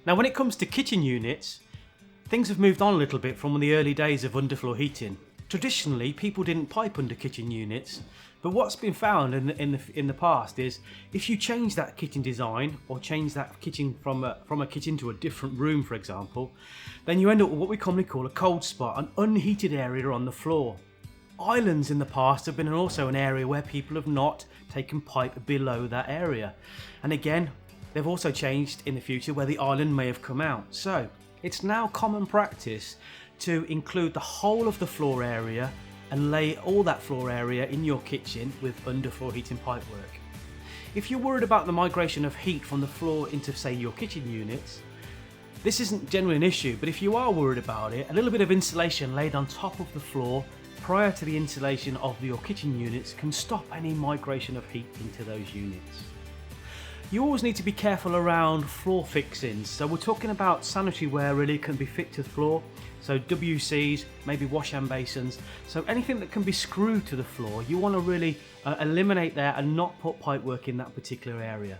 Now when it comes to kitchen units, things have moved on a little bit from the early days of underfloor heating. Traditionally, people didn't pipe under kitchen units, but what's been found in the past is if you change that kitchen design or change that kitchen from a kitchen to a different room, for example, then you end up with what we commonly call a cold spot, an unheated area on the floor. Islands in the past have been also an area where people have not taken pipe below that area, and again, they've also changed in the future where the island may have come out. So it's now common practice to include the whole of the floor area and lay all that floor area in your kitchen with underfloor heating pipework. If you're worried about the migration of heat from the floor into, say, your kitchen units, this isn't generally an issue, but if you are worried about it, a little bit of insulation laid on top of the floor prior to the installation of your kitchen units can stop any migration of heat into those units. You always need to be careful around floor fixings. So we're talking about sanitary ware really can be fit to the floor. So WCs, maybe wash and basins. So anything that can be screwed to the floor, you want to really eliminate that and not put pipework in that particular area.